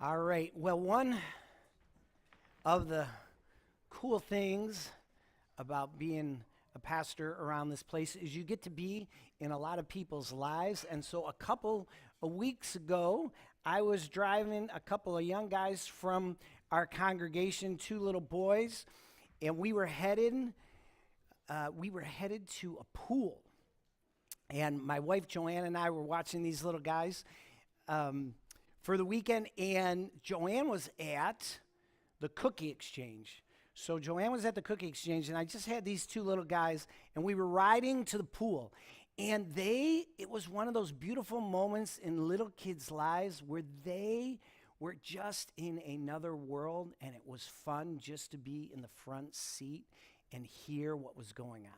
All right. Well, one of the cool things about being a pastor around this place is you get to be in a lot of people's lives. And so a couple of weeks ago, I was driving a couple of young guys from our congregation, two little boys, and we were headed to a pool. And my wife Joanne and I were watching these little guys for the weekend, and Joanne was at the cookie exchange. So Joanne was at the cookie exchange, and I just had these two little guys, and we were riding to the pool. And it was one of those beautiful moments in little kids' lives where they were just in another world, and it was fun just to be in the front seat and hear what was going on.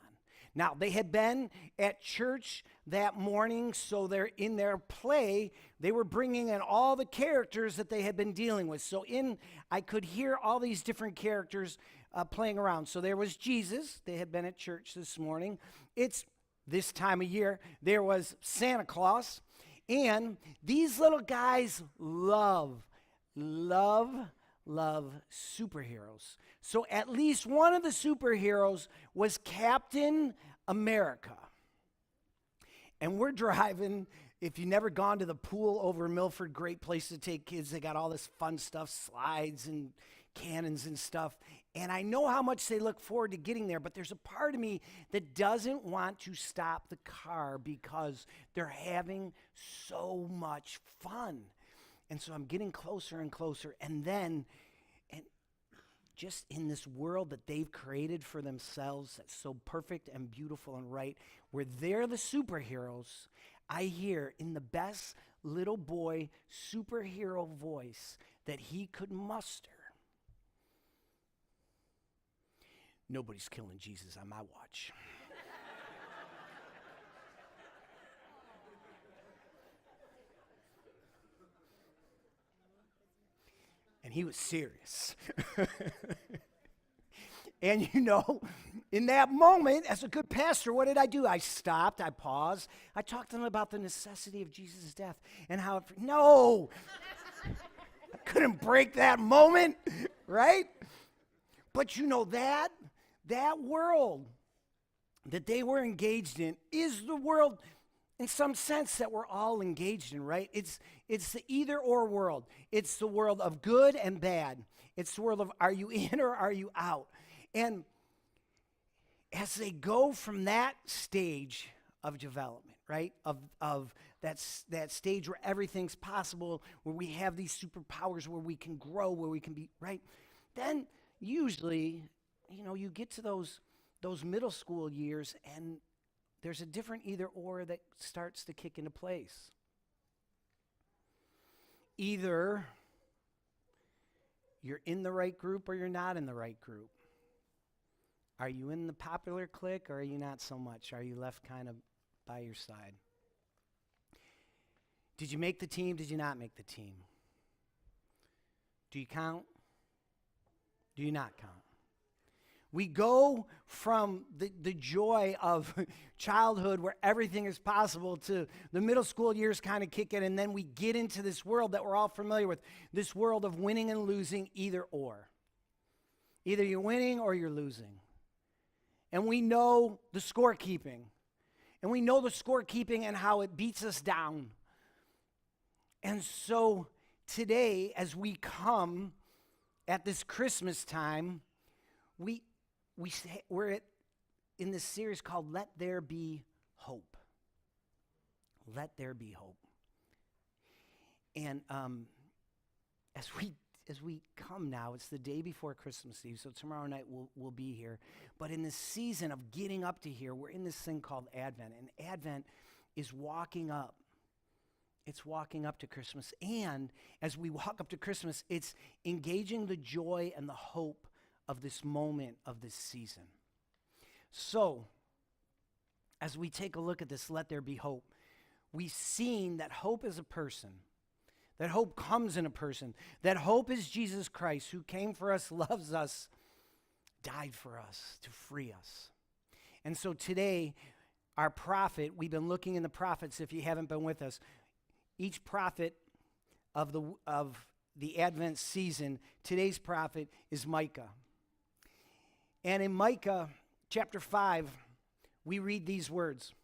Now, they had been at church that morning, so they're in their play. They were bringing in all the characters that they had been dealing with. So I could hear all these different characters playing around. So there was Jesus. They had been at church this morning. It's this time of year. There was Santa Claus. And these little guys love superheroes. So at least one of the superheroes was Captain America. And we're driving. If you've never gone to the pool over in Milford, great place to take kids. They got all this fun stuff, slides and cannons and stuff. And I know how much they look forward to getting there, but there's a part of me that doesn't want to stop the car because they're having so much fun. And so I'm getting closer and closer, and just in this world that they've created for themselves that's so perfect and beautiful and right, where they're the superheroes, I hear in the best little boy superhero voice that he could muster, "Nobody's killing Jesus on my watch." And he was serious. And in that moment, as a good pastor, what did I do? I stopped, I paused, I talked to them about the necessity of Jesus' death and how no, I couldn't break that moment, right? But that world that they were engaged in is the world in some sense that we're all engaged in, right? It's the either or world. It's the world of good and bad. It's the world of are you in or are you out? And as they go from that stage of development, right, of that stage where everything's possible, where we have these superpowers, where we can grow, where we can be, right, then usually, you get to those middle school years, and there's a different either or that starts to kick into place. Either you're in the right group or you're not in the right group. Are you in the popular clique or are you not so much? Are you left kind of by your side? Did you make the team? Did you not make the team? Do you count? Do you not count? We go from the joy of childhood where everything is possible to the middle school years kind of kick in, and then we get into this world that we're all familiar with, this world of winning and losing, either or. Either you're winning or you're losing. And we know the scorekeeping. And we know the scorekeeping and how it beats us down. And so today, as we come at this Christmas time, we're in this series called Let There Be Hope. Let there be hope. And as we come now, it's the day before Christmas Eve, so tomorrow night we'll be here. But in this season of getting up to here, we're in this thing called Advent. And Advent is walking up. It's walking up to Christmas. And as we walk up to Christmas, it's engaging the joy and the hope of this moment, of this season. So, as we take a look at this, let there be hope, we've seen that hope is a person, that hope comes in a person, that hope is Jesus Christ, who came for us, loves us, died for us to free us. And so today, our prophet, we've been looking in the prophets, if you haven't been with us, each prophet of the Advent season, today's prophet is Micah. And in Micah chapter 5, we read these words.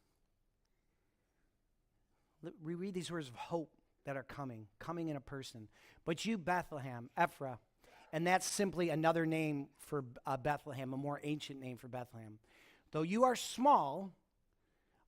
We read these words of hope that are coming in a person. But you, Bethlehem, Ephraim, and that's simply another name for Bethlehem, a more ancient name for Bethlehem. Though you are small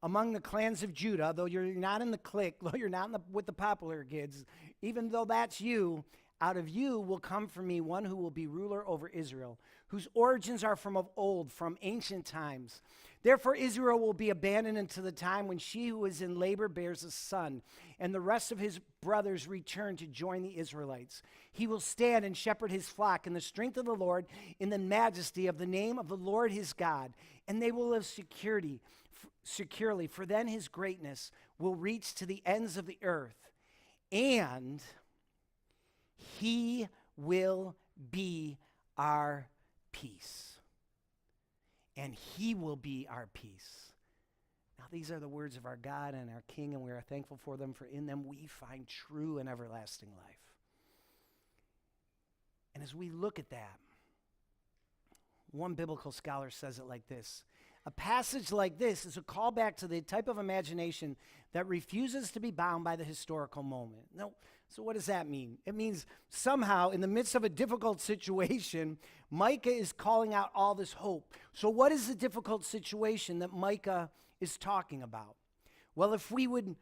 among the clans of Judah, though you're not in the clique, though you're not with the popular kids, even though that's you, out of you will come for me one who will be ruler over Israel, whose origins are from of old, from ancient times. Therefore Israel will be abandoned until the time when she who is in labor bears a son, and the rest of his brothers return to join the Israelites. He will stand and shepherd his flock in the strength of the Lord, in the majesty of the name of the Lord his God, and they will live securely, for then his greatness will reach to the ends of the earth, and he will be our peace. And he will be our peace. Now, these are the words of our God and our King, and we are thankful for them, for in them we find true and everlasting life. And as we look at that, one biblical scholar says it like this: a passage like this is a callback to the type of imagination that refuses to be bound by the historical moment. No, so what does that mean? It means somehow in the midst of a difficult situation, Micah is calling out all this hope. So what is the difficult situation that Micah is talking about? Well, if we would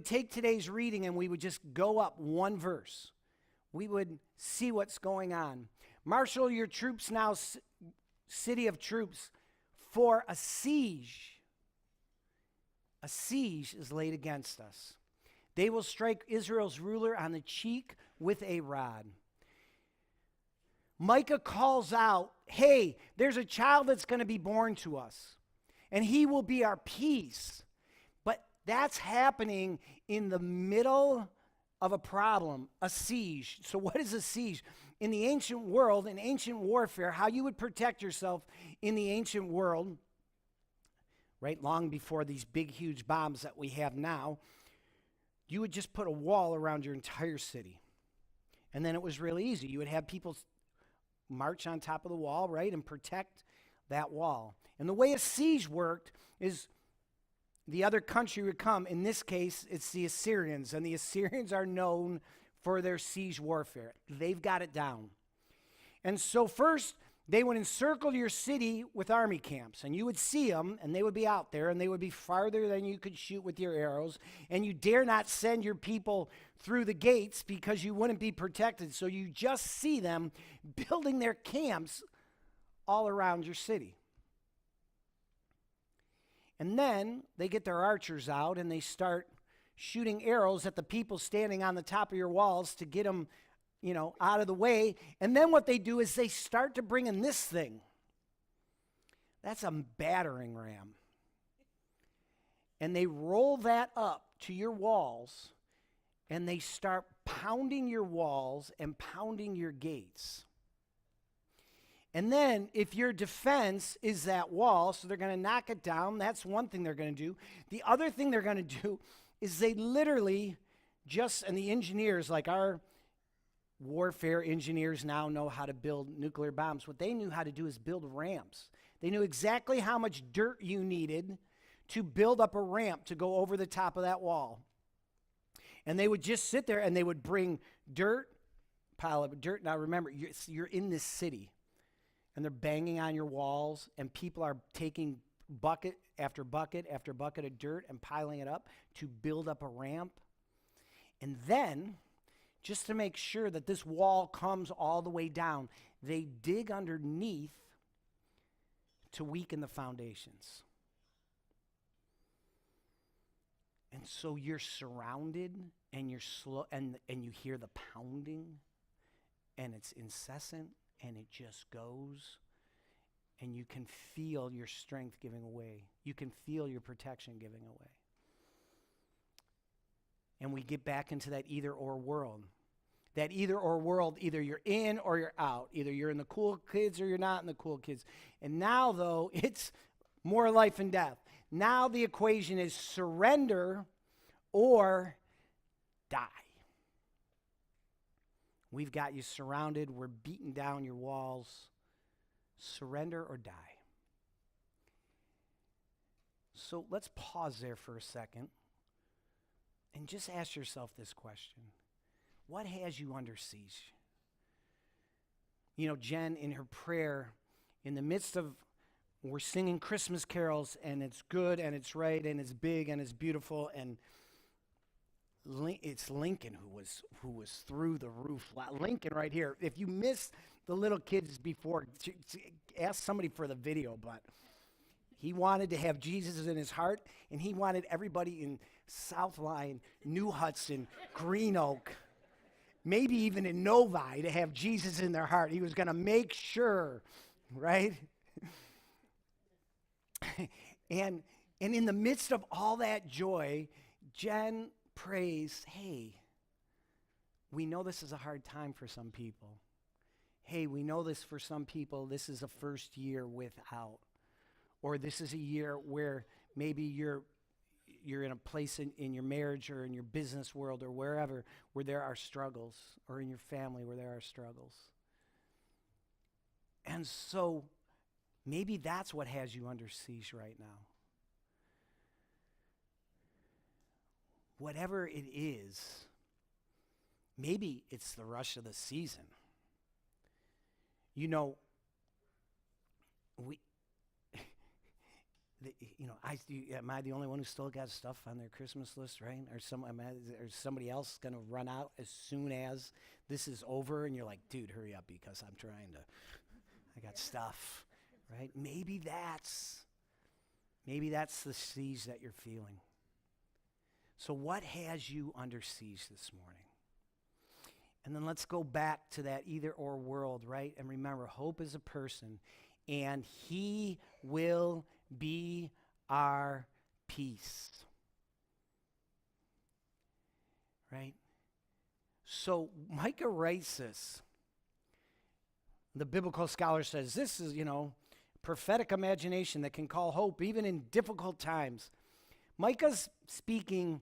take today's reading and we would just go up one verse, we would see what's going on. Marshal your troops now, city of troops, for a siege. A siege is laid against us. They will strike Israel's ruler on the cheek with a rod. Micah calls out, hey, there's a child that's going to be born to us, and he will be our peace. But that's happening in the middle of a problem, a siege. So what is a siege? In the ancient world, in ancient warfare, how you would protect yourself in the ancient world, right, long before these big, huge bombs that we have now, you would just put a wall around your entire city. And then it was really easy. You would have people march on top of the wall, right, and protect that wall. And the way a siege worked is the other country would come. In this case, it's the Assyrians, and the Assyrians are known for their siege warfare. They've got it down. And so first, they would encircle your city with army camps, and you would see them, and they would be out there, and they would be farther than you could shoot with your arrows, and you dare not send your people through the gates because you wouldn't be protected. So you just see them building their camps all around your city. And then they get their archers out, and they start shooting arrows at the people standing on the top of your walls to get them, out of the way. And then what they do is they start to bring in this thing. That's a battering ram. And they roll that up to your walls, and they start pounding your walls and pounding your gates. And then if your defense is that wall, so they're going to knock it down, that's one thing they're going to do. The other thing they're going to do is they literally and the engineers, like our warfare engineers now know how to build nuclear bombs. What they knew how to do is build ramps. They knew exactly how much dirt you needed to build up a ramp to go over the top of that wall. And they would just sit there and they would bring pile of dirt. Now remember, you're in this city, and they're banging on your walls, and people are taking bucket after bucket after bucket of dirt and piling it up to build up a ramp. And then, just to make sure that this wall comes all the way down, they dig underneath to weaken the foundations. And so you're surrounded, and you're slow, and you hear the pounding, and it's incessant, and it just goes, and you can feel your strength giving away. You can feel your protection giving away. And we get back into that either-or world. That either-or world, either you're in or you're out. Either you're in the cool kids or you're not in the cool kids. And now, though, it's more life and death. Now the equation is surrender or die. We've got you surrounded. We're beating down your walls. Surrender or die. So let's pause there for a second and just ask yourself this question. What has you under siege? You know, Jen, in her prayer, in the midst of, we're singing Christmas carols, and it's good, and it's right, and it's big, and it's beautiful, and it's Lincoln who was through the roof. Lincoln right here. If you missed the little kids before, ask somebody for the video, but he wanted to have Jesus in his heart, and he wanted everybody in South Line, New Hudson, Green Oak, maybe even in Novi to have Jesus in their heart. He was going to make sure, right? and in the midst of all that joy, Jen prays, hey, we know this is a hard time for some people. Hey, we know this for some people, this is a first year without. Or this is a year where maybe you're in a place in your marriage or in your business world or wherever where there are struggles, or in your family where there are struggles. And so maybe that's what has you under siege right now. Whatever it is, maybe it's the rush of the season. You know, am I the only one who still got stuff on their Christmas list, right? Or somebody else going to run out as soon as this is over? And you're like, dude, hurry up because I got stuff, right? Maybe that's the siege that you're feeling. So what has you under siege this morning? And then let's go back to that either or world, right? And remember, hope is a person, and he will be our peace. Right? So Micah writes this. The biblical scholar says this is, prophetic imagination that can call hope even in difficult times. Micah's speaking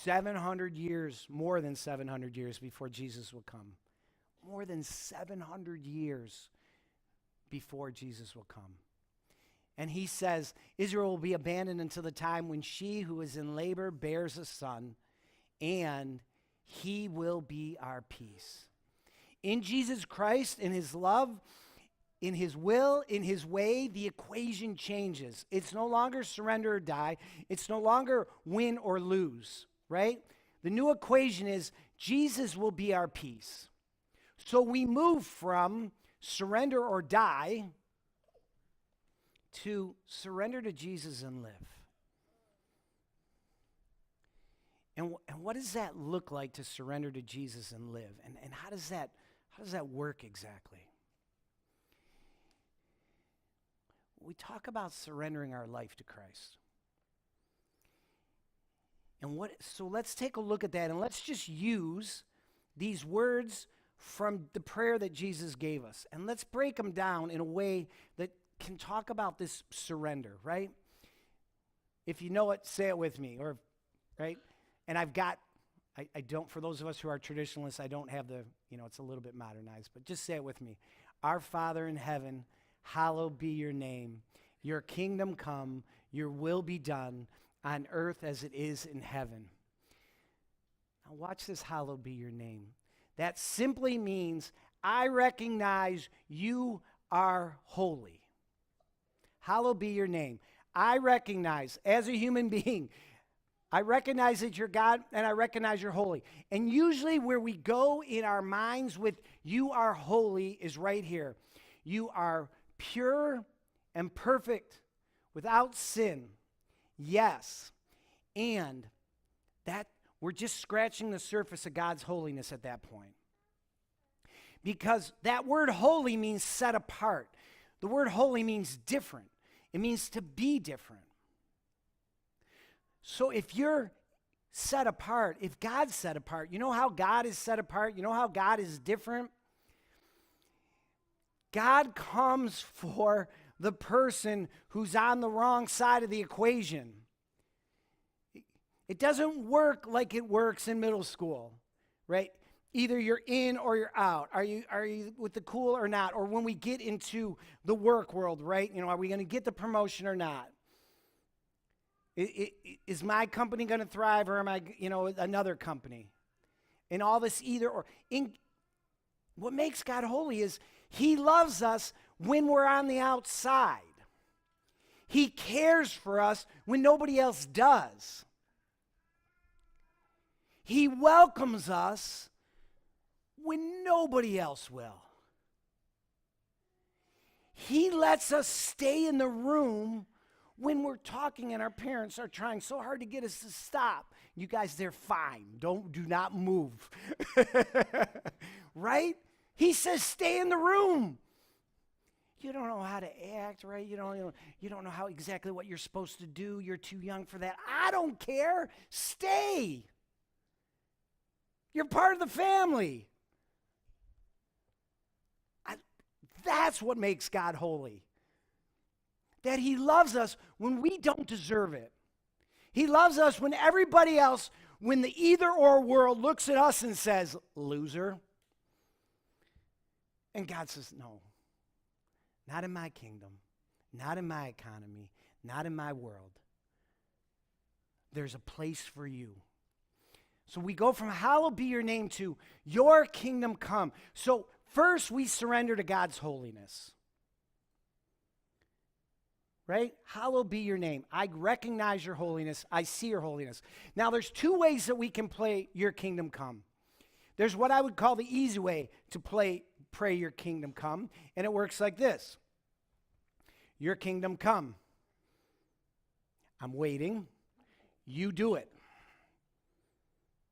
700 years, more than 700 years before Jesus will come. More than 700 years before Jesus will come. And he says, Israel will be abandoned until the time when she who is in labor bears a son, and he will be our peace. In Jesus Christ, in his love, in his will, in his way, the equation changes. It's no longer surrender or die. It's no longer win or lose, right? The new equation is Jesus will be our peace. So we move from surrender or die to surrender to Jesus and live. And what does that look like, to surrender to Jesus and live? And how does that work exactly? We talk about surrendering our life to Christ. So let's take a look at that, and let's just use these words from the prayer that Jesus gave us, and let's break them down in a way that can talk about this surrender, right? If you know it, say it with me, or right? And I don't, for those of us who are traditionalists, I don't have it's a little bit modernized, but just say it with me. Our Father in heaven, hallowed be your name. Your kingdom come, your will be done on earth as it is in heaven. Now watch this, hallowed be your name. That simply means I recognize you are holy. Hallowed be your name. I recognize, as a human being, I recognize that you're God, and I recognize you're holy. And usually where we go in our minds with you are holy is right here. You are pure and perfect, without sin. Yes. And that we're just scratching the surface of God's holiness at that point. Because that word holy means set apart. The word holy means different. It means to be different. So if you're set apart, if God's set apart, you know how God is set apart? You know how God is different? God comes for the person who's on the wrong side of the equation. It doesn't work like it works in middle school, right? Either you're in or you're out. Are you with the cool or not? Or when we get into the work world, right? Are we going to get the promotion or not? Is my company going to thrive, or am I, another company? And all this either or. What makes God holy is he loves us when we're on the outside. He cares for us when nobody else does. He welcomes us when nobody else will. He lets us stay in the room when we're talking and our parents are trying so hard to get us to stop. You guys, they're fine. Do not move. Right? He says, stay in the room. You don't know how to act, right? You don't know how exactly what you're supposed to do. You're too young for that. I don't care. Stay. You're part of the family. That's what makes God holy. That he loves us when we don't deserve it. He loves us when everybody else, when the either or world looks at us and says, loser. And God says, no, not in my kingdom, not in my economy, not in my world. There's a place for you. So we go from hallowed be your name to your kingdom come. So first we surrender to God's holiness. Right? Hallowed be your name. I recognize your holiness. I see your holiness. Now there's two ways that we can play your kingdom come. There's what I would call the easy way to pray your kingdom come, and it works like this. Your kingdom come. I'm waiting. You do it.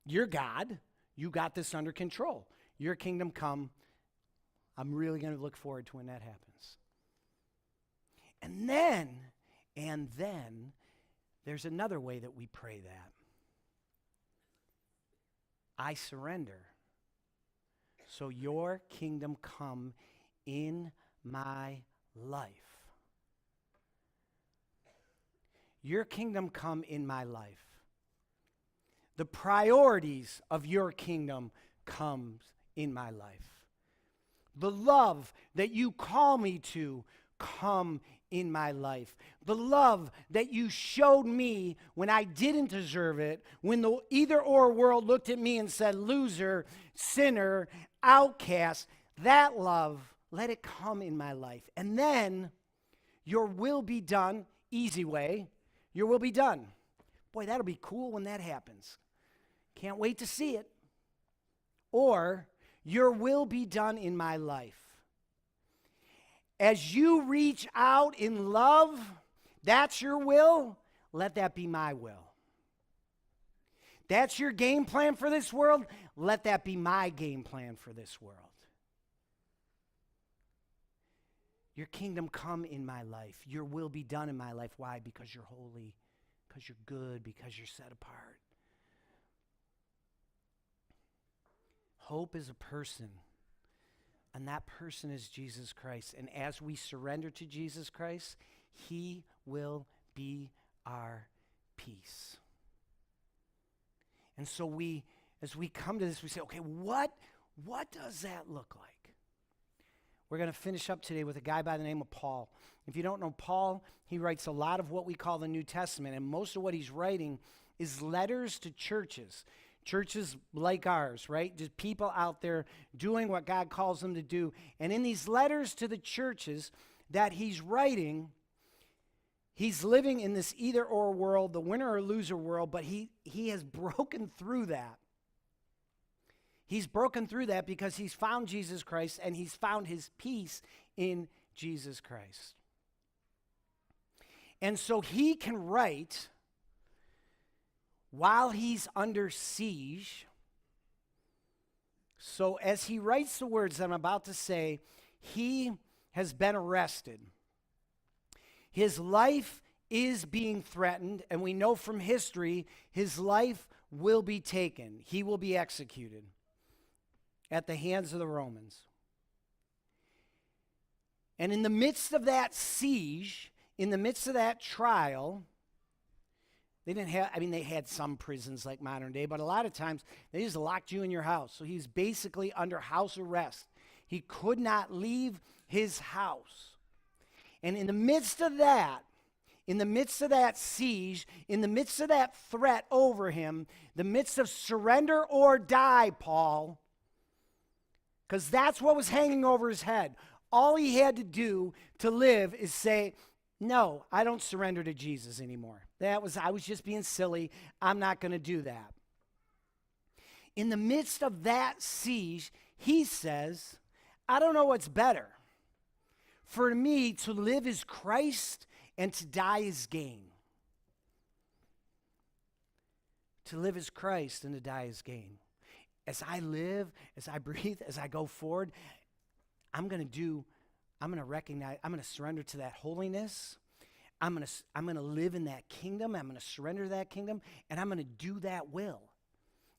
You're God. You got this under control. Your kingdom come. I'm really going to look forward to when that happens. And then, there's another way that we pray that. I surrender. So your kingdom come in my life. Your kingdom come in my life. The priorities of your kingdom comes in my life. The love that you call me to come in my life. The love that you showed me when I didn't deserve it, when the either or world looked at me and said, loser, sinner, outcast, that love, let it come in my life. And then your will be done, easy way, your will be done. Boy, that'll be cool when that happens. Can't wait to see it. Or your will be done in my life. As you reach out in love, that's your will, let that be my will. That's your game plan for this world, let that be my game plan for this world. Your kingdom come in my life. Your will be done in my life. Why? Because you're holy, because you're good, because you're set apart. Hope is a person. And that person is Jesus Christ. And as we surrender to Jesus Christ, he will be our peace. And so as we come to this, we say, okay, what does that look like? We're going to finish up today with a guy by the name of Paul. If you don't know Paul, he writes a lot of what we call the New Testament. And most of what he's writing is letters to churches. Churches like ours, right? Just people out there doing what God calls them to do. And in these letters to the churches that he's writing, he's living in this either or world, the winner or loser world, but he has broken through that. He's broken through that because he's found Jesus Christ and he's found his peace in Jesus Christ. And so he can write while he's under siege. So as he writes the words that I'm about to say, he has been arrested. His life is being threatened, and we know from history his life will be taken. He will be executed at the hands of the Romans. And in the midst of that siege, in the midst of that trial, They didn't have, I mean, they had some prisons like modern day, but a lot of times they just locked you in your house. So he's basically under house arrest. He could not leave his house. And in the midst of that siege, in the midst of that threat over him, the midst of surrender or die, Paul, because that's what was hanging over his head. All he had to do to live is say, no, I don't surrender to Jesus anymore. I was just being silly. I'm not going to do that. In the midst of that siege, he says, I don't know what's better. For me, to live is Christ and to die is gain. To live is Christ and to die is gain. As I live, as I breathe, as I go forward, I'm going to surrender to that holiness. I'm going to live in that kingdom. I'm going to surrender to that kingdom, and I'm going to do that will.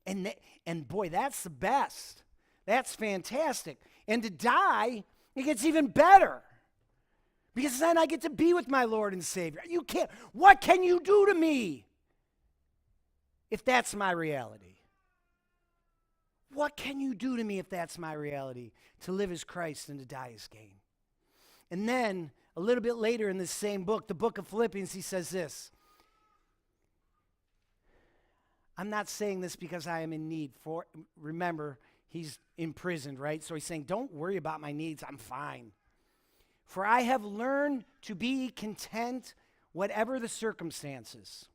And boy, that's the best. That's fantastic. And to die, it gets even better. Because then I get to be with my Lord and Savior. What can you do to me if that's my reality? What can you do to me if that's my reality? To live as Christ and to die as gain. And then, a little bit later in this same book, the book of Philippians, he says this. I'm not saying this because I am in need. Remember, he's imprisoned, right? So he's saying, don't worry about my needs. I'm fine. For I have learned to be content whatever the circumstances.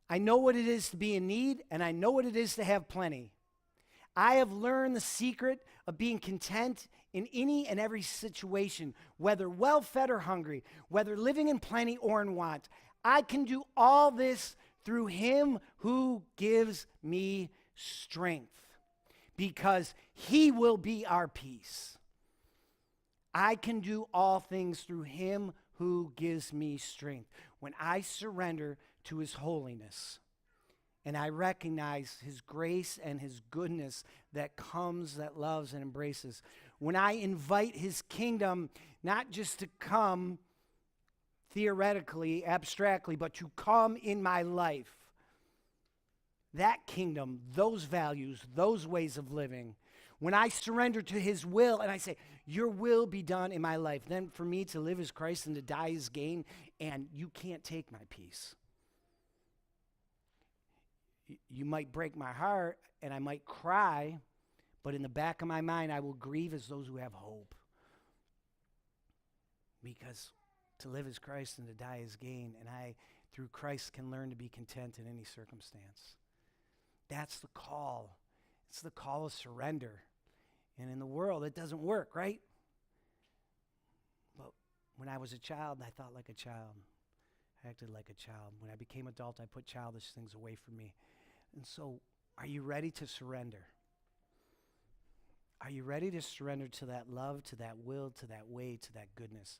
I know what it is to be in need, and I know what it is to have plenty. I have learned the secret of being content in any and every situation, whether well-fed or hungry, whether living in plenty or in want. I can do all this through him who gives me strength, because he will be our peace. I can do all things through him who gives me strength. When I surrender to his holiness, and I recognize his grace and his goodness that comes, that loves and embraces. When I invite his kingdom, not just to come theoretically, abstractly, but to come in my life. That kingdom, those values, those ways of living. When I surrender to his will and I say, your will be done in my life, then for me to live as Christ and to die is gain, and you can't take my peace. You might break my heart and I might cry, but in the back of my mind, I will grieve as those who have hope. Because to live as Christ and to die is gain, and I, through Christ, can learn to be content in any circumstance. That's the call. It's the call of surrender. And in the world, it doesn't work, right? But when I was a child, I thought like a child. I acted like a child. When I became adult, I put childish things away from me. And so, are you ready to surrender? Are you ready to surrender to that love, to that will, to that way, to that goodness?